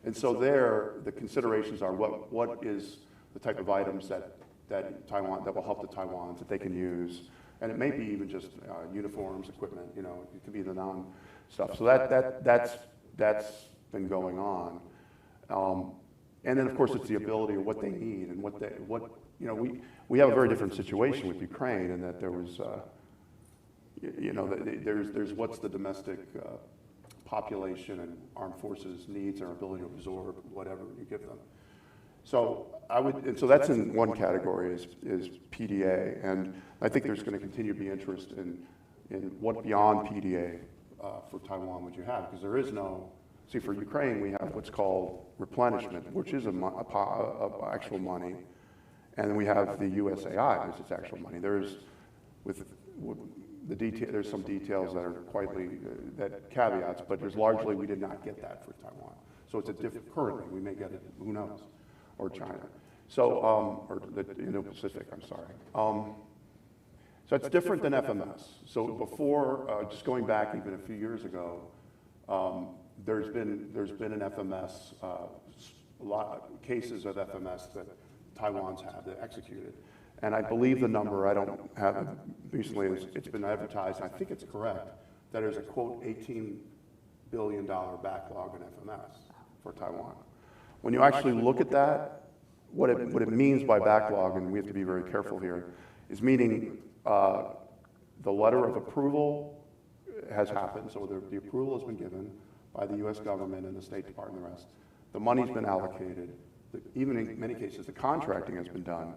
And so there, the considerations are what is the type of items that Taiwan, that will help the Taiwans, that they can use. And it may be even just uniforms, equipment, you know, it could be the non-stuff. So that's been going on. And then, of course, it's the ability of what they need and you know, we have a very different situation with Ukraine in that there was, you know, there's what's the domestic population and armed forces needs and our ability to absorb whatever you give them. So so that's in one category is PDA, and I think there's going to continue to be interest in what beyond PDA for Taiwan would you have, because there is no. See, for Ukraine, we have what's called replenishment, which is actual money, and then we have the USAI, which is actual money. There's there's some details that are that caveats, but there's largely we did not get that for Taiwan. So it's a different. Currently, we may get it. Who knows? Or China. So or the Indo-Pacific. I'm sorry. So it's different than FMS. So before, just going back even a few years ago. There's been an FMS, a lot of cases of FMS that Taiwan's have that executed. And I believe the number, I don't have it recently, it's been advertised, I think it's correct, that there's a quote $18 billion backlog in FMS for Taiwan. When you actually look at that, what it means by backlog, and we have to be very careful here, is meaning the letter of approval has happened, so the approval has been given by the US government and the State Department and the rest. The money's been allocated. Even in many cases, the contracting has been done,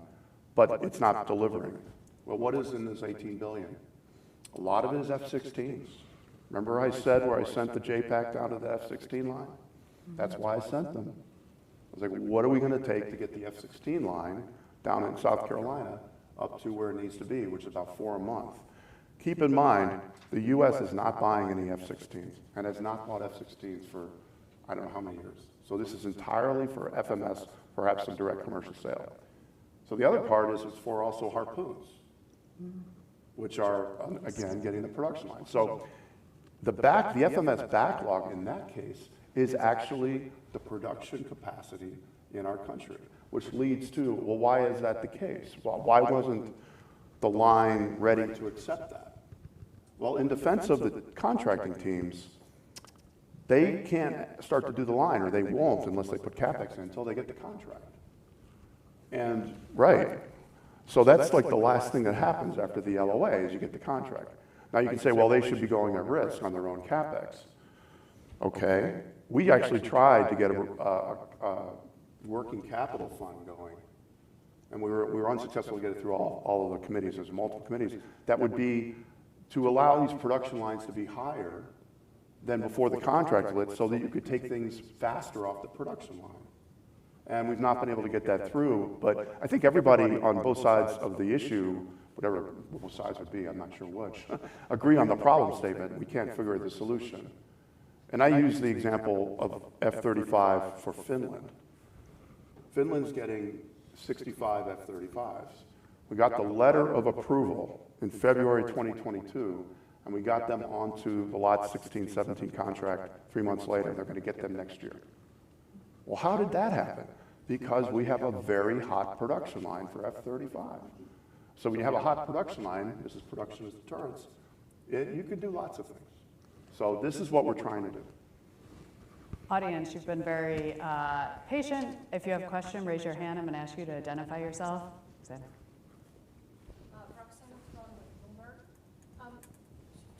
but it's not delivering. Well, what is in this 18 billion? A lot of it is F-16s. Remember I said where I sent the JPAC down to the F-16 line? That's why I sent them. I was like, what are we going to take to get the F-16 line down in South Carolina up to where it needs to be, which is about 4 a month? Keep in mind, the U.S. is not buying any F-16s and has not bought F-16s for I don't know how many years. So this is entirely for FMS, perhaps some direct commercial sale. So the other part is it's for also Harpoons, which are, again, getting the production line. So the FMS backlog in that case is actually the production capacity in our country, which leads to, well, why is that the case? Well, why wasn't the line ready to accept that? Well, in defense of the contracting teams, they can't start to do the line, or they won't unless they put CapEx in until they get the contract. And, right. So that's like the last thing that happens after the LOA is you get the contract. Now you can say, well, they should be going at risk on their own CapEx. Okay. We actually tried to get a working capital fund going, and we were unsuccessful to get it through all of the committees. There's multiple committees. That would be to allow these production lines to be higher than before the contract lit so that you could take things faster off the production line. And we've not been able to get that through, but I think everybody on both sides of the issue, whatever both sides would be, I'm not sure which, agree on the problem statement. We can't figure the solution. And I use the example of F-35 for Finland. Finland's getting 65 F-35s. We got the letter of approval in February 2022, and we got them onto the Lot 16-17 contract 3 months later. They're going to get them next year. Well, how did that happen? Because we have a very hot production line for F-35. So when you have a hot production line, this is production as deterrence, you can do lots of things. So this is what we're trying to do. Audience, you've been very patient. If you have a question, raise your hand. I'm going to ask you to identify yourself. Roxanne from Bloomberg.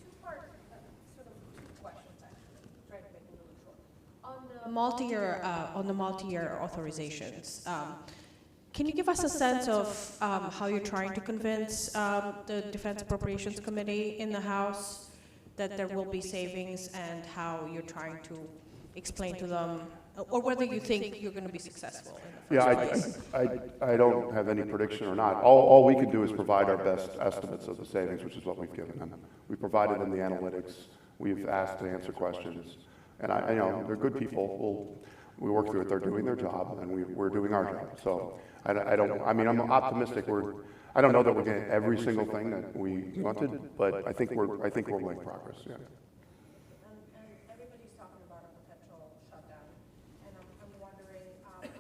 Two-part, sort of two questions, actually. Try to make it really short. On the multi-year authorizations, can you give us a sense of how you're trying to convince the Defense Appropriations Committee in the House that there will be savings, and how you're trying to explain to them, or whether you think you're going to be successful in the first place? I don't have any prediction or not. All we can do is provide our best estimates of the savings, which is what we've given them. We provided them the analytics. We've asked to answer questions. And you know, they're good people. We work through it. They're doing their job, and we're doing our job. So I mean, I'm optimistic. I don't know that we're getting every single thing that we wanted, but I think we're making progress. Yeah.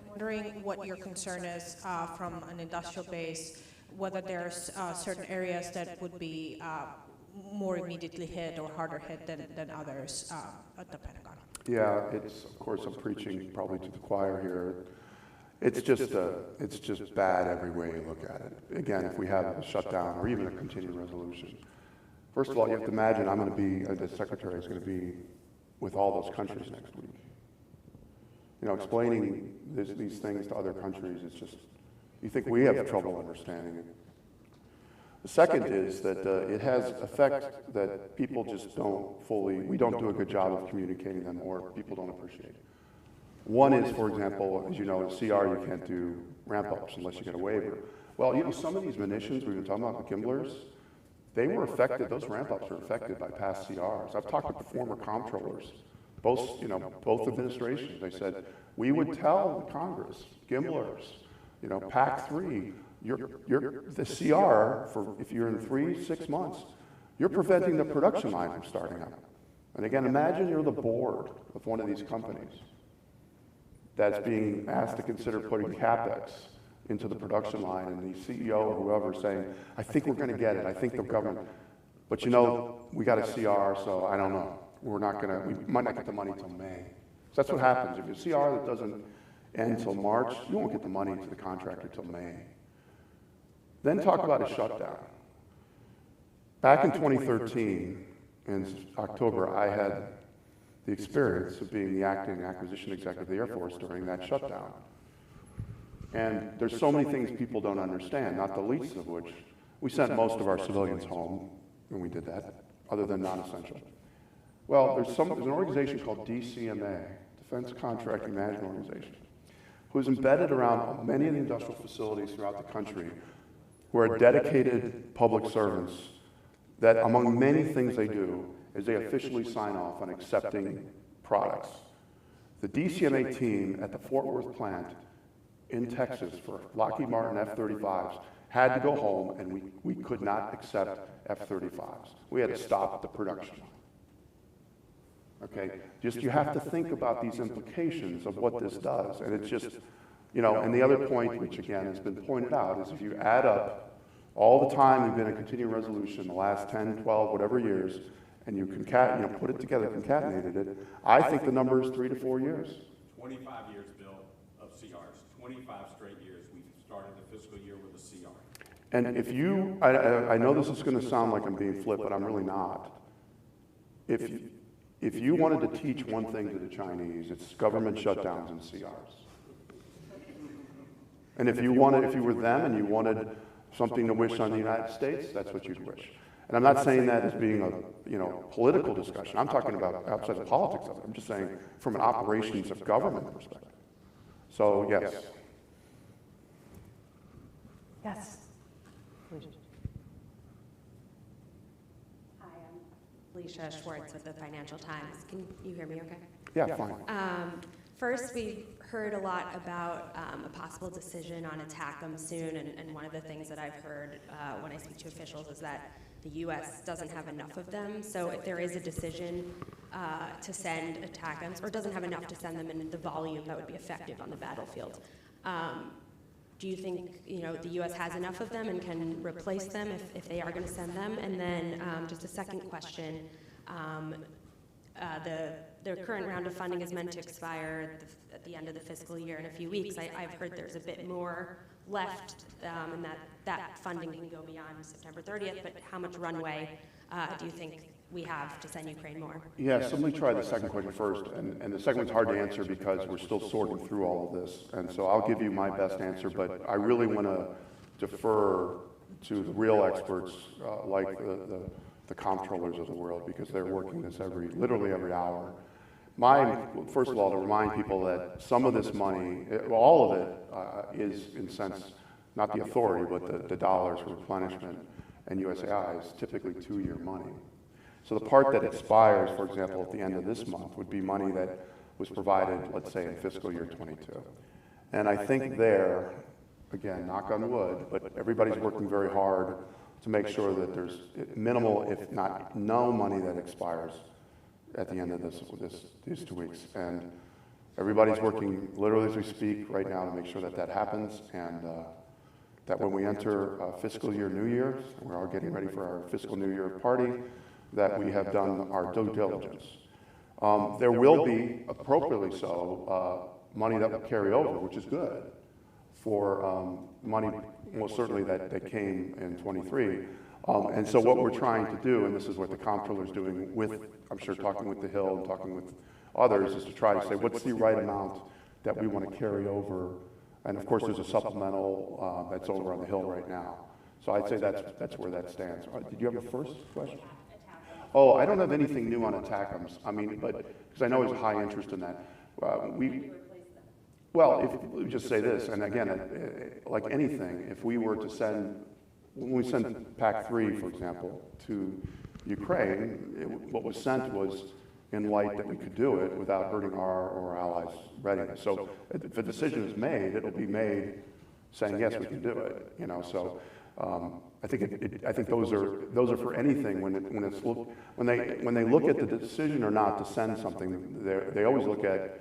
Wondering what your concern is from an industrial base, whether there's certain areas that would be more immediately hit or harder hit than others at the Pentagon. Yeah, it's, of course, I'm preaching probably to the choir here. It's just bad every way you look at it. Again, if we have a shutdown or even a continuing resolution, first of all, you have to imagine I'm going to be, the Secretary is going to be with all those countries next week. You know, explaining these things to other countries, it's just, you think we have trouble understanding it. The second is that it has effect that people just we don't do a good job of communicating them, or people don't appreciate it. One is, for example, as you know, in CR you can't do ramp-ups unless you get a waiver. Well, you know, some of these munitions we've been talking about, the Gimblers, they were affected, those ramp-ups were affected by past CRs. I've talked to former comptrollers, both administrations. They said, we would tell the Congress, Gimblers, you know, PAC-3, the CR, for if you're in 3-6 months, you're preventing the production line from starting up. And again, imagine you're the board of one of these companies that's being asked to consider putting CapEx into the production line, and the CEO or whoever saying, I think we're going to get it, I think the government, but you know, we got a CR, so I don't know. We might not get the money till May. So that's what happens. If you CR that doesn't end till March, you won't get the money to the contractor till May. Then talk about a shutdown. Back in 2013, in October, I had the experience of being the acting acquisition executive of the Air Force during that shutdown. And there's so many things people don't understand, not the least of which, we sent most of our civilians home when we did that, other than non-essential. Well, there's an organization called DCMA, Defense Contracting Management Organization, who's embedded around many of the industrial facilities throughout the country, who are dedicated public servants that, among many things they do, is they officially sign off on accepting products. The DCMA team at the Fort Worth plant in Texas for Lockheed Martin F-35s had to go home, and we could not accept F-35s. We had to stop the production. Okay, you have to think about these implications of what this does, and it's just, you know, and the other point, which again has been pointed out, is if you add up all the time we've been in continuing resolution, the last 10, 12, whatever years, and you put it together, concatenated it, I think the number is 3 to 4 years. 25 years, Bill, of CRs. 25 straight years. We've started the fiscal year with a CR. And if you, I know this is going to sound like I'm being flip, but I'm really not. If you wanted to teach one thing to the Chinese, it's government shutdowns and CRs. And if you were them and you wanted something to wish on the United States, that's what you'd wish. And I'm not saying that as being a political discussion. I'm talking about outside the politics of it. I'm just saying from an operations of government perspective. So yes. Yes. Hi, I'm Alicia Schwartz with the Financial Times. Can you hear me okay? Yeah, fine. First, we've heard a lot about a possible decision on ATACMS soon, and one of the things that I've heard when I speak to officials is that the U.S. doesn't have enough of them. So if there is a decision to send ATACMS, or doesn't have enough to send them in the volume that would be effective on the battlefield, do you think the U.S. has enough of them and can replace them if they are going to send them? And then just a second question, the current round of funding is meant to expire at the end of the fiscal year in a few weeks. I've heard there's a bit more left, and that funding can go beyond September 30th, but how much runway do you think we have to send Ukraine more? Yeah, so let me try the second question first, and the second one's hard to answer because we're still sorting through all of this, and so I'll give you my best answer, but I really want to defer to the real experts like the comptrollers of the world, because they're working this literally every hour. First of all, to remind people that some of this money, all of it is in sense, not the authority, but the dollars for replenishment and USAI is typically 2-year money. So the part that expires, for example, at the end of this month would be money that was provided, let's say, in fiscal year 22. And I think there, again, knock on wood, but everybody's working very hard to make sure that there's minimal, if not no money that expires at the end of these 2 weeks. And everybody's working literally as we speak right now to make sure that happens, and that when we enter fiscal year New Year, and we're all getting ready for our fiscal New Year party, that we have done our due diligence. There will be, appropriately so, money that will carry over, which is good, for money, most certainly that came in 23. And so what we're trying to do, and this is what the comptroller's doing with, I'm sure, talking with the Hill and talking with others, is to try to say, what's the right amount that we want to carry over? And of course, there's a supplemental that's over on the Hill right now. So I'd say that's where that stands. Did you have a first question? Oh, I don't have anything new on ATACMS. I mean, but because I know there's high interest in that. Well, if we just say this, and again, like anything, if we were to send, when we send Pack 3, for example, to Ukraine, what was sent was in light that we could do it without hurting our or allies' readiness. So if a decision is made, it'll be made saying yes, we can do it. So I think those are for anything when they look at the decision or not to send something. They always look at,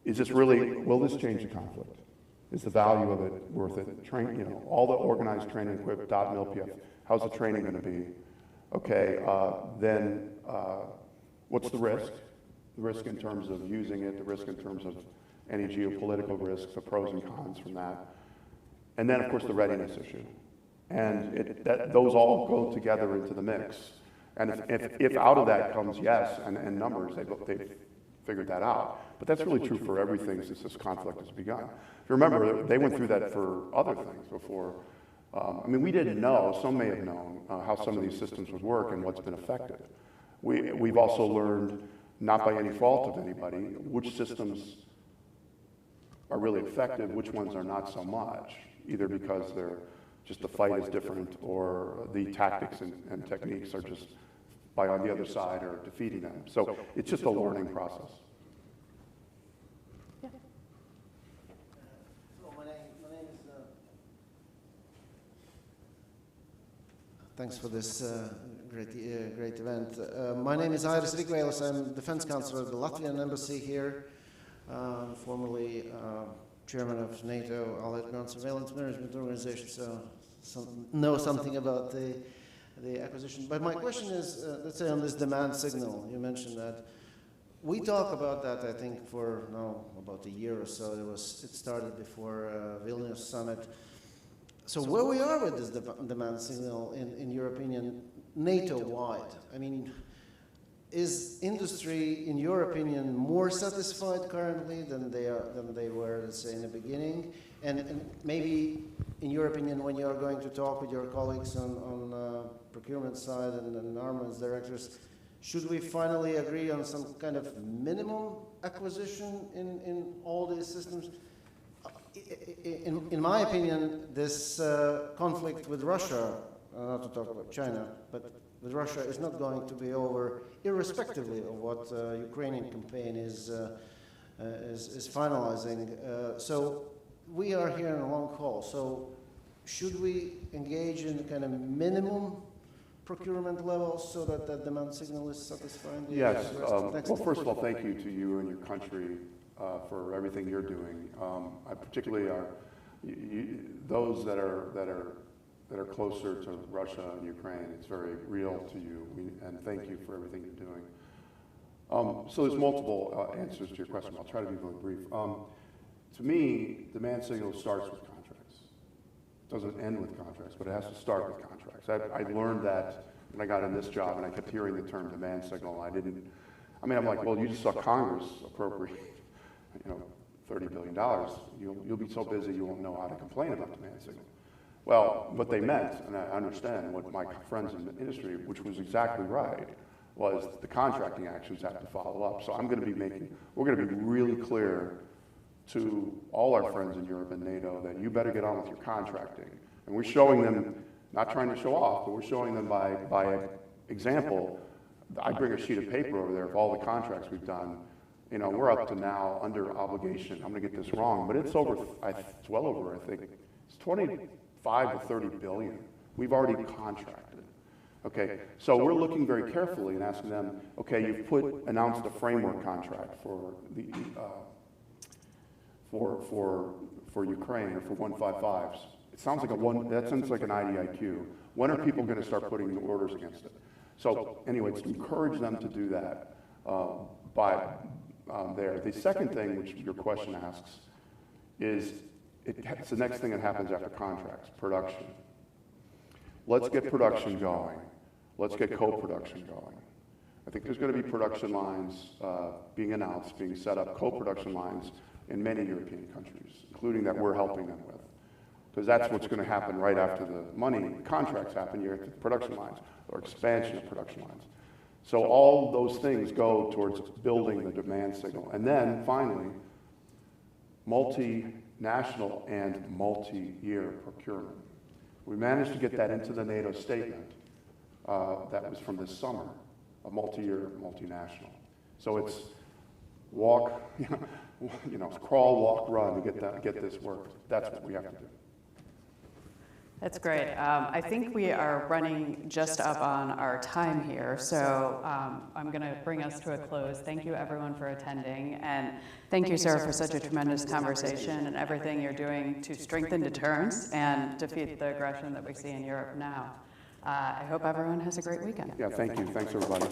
is this really, will this change the conflict? Is the value of it worth it? All the organized training equipped, .mil-PF, how's the training going to be? Okay, then what's the risk? The risk in terms of using it, the risk in terms of any geopolitical risks, the pros and cons from that. And then, of course, the readiness issue. And those all go together into the mix. And if out of that comes yes, and numbers, they've figured that out. But that's really true for everything since this conflict has begun. If you remember, they went through that for other things before. I mean, we didn't know, some may have known, how some of these systems would work and what's been affected. We've also learned, not by any fault of anybody, which systems are really effective, which ones are not so much, either because they're just the fight is different or the tactics and techniques are just on the other side or defeating them. So it's just a learning process. Yeah. My name is, thanks for this great event. My name is Iris Rigvēlis. I'm defense counselor at the Latvian embassy here, formerly chairman of NATO, Allied Ground Surveillance Management Organization, so know something about the the acquisition. But my question is, let's say on this demand signal, you mentioned that. We talk about that, I think, for now about a year or so. It started before Vilnius summit. So where we are with this demand signal, in your opinion, NATO-wide? I mean, is industry, in your opinion, more satisfied currently than they were, let's say, in the beginning? And maybe, in your opinion, when you are going to talk with your colleagues on procurement side and armaments directors, should we finally agree on some kind of minimum acquisition in all these systems? In my opinion, this conflict with Russia, not to talk about China, but with Russia, is not going to be over, irrespectively of what Ukrainian campaign is finalizing. So we are here in a long haul. So should we engage in kind of minimum procurement levels so that that demand signal is satisfying? Yes. Well, first of all, thank you to you and your country for everything you're doing. I particularly those that are closer to Russia and Ukraine. It's very real to you, and thank you for everything you're doing. So there's multiple answers to your question. I'll try to be really brief. To me, demand signal starts with contracts. It doesn't end with contracts, but it has to start with contracts. I learned that when I got in this job, and I kept hearing the term demand signal. I'm like, well, you just saw Congress appropriate, $30 billion. You'll be so busy you won't know how to complain about demand signal. Well, what they meant, and I understand what my friends in the industry, which was exactly right, was the contracting actions have to follow up. So we're going to be really clear to all our friends in Europe and NATO that you better get on with your contracting. And we're showing them, not trying to show off, but we're showing them by example. I bring a sheet of paper over there of all the contracts we've done. We're up to now under obligation. I'm going to get this wrong, but it's well over, I think, it's 25 to 30 billion. We've already contracted. Okay, so we're looking very carefully and asking them, okay, you've announced a framework contract for the for Ukraine or for 155s. It sounds like that sounds like an IDIQ. When are people going to start putting orders against it? So anyway, to encourage them to do that there. The second thing, which your question asks, is it's the next thing that happens after contracts, production. Let's get production going. Let's get co-production going. I think there's going to be production lines being announced, being set up, co-production lines in many European countries, including that we're helping them with. Because that's what's going to happen right after the contracts happen, you have production lines, or expansion of production lines. So all those things go towards building the demand signal. And then, finally, multinational and multi-year procurement. We managed to get that into the NATO statement that was from this summer, a multi-year, multinational. So it's crawl, walk, run to get this work. That's what we have to do. That's great. I think we are running just up on our time here, so I'm going to bring us to a close. Thank you, everyone, for attending, and thank you, sir, for such a tremendous conversation and everything you're doing to strengthen deterrence and defeat the aggression that we see in Europe now. I hope everyone has a great weekend. Yeah, thank you. Thanks, everybody.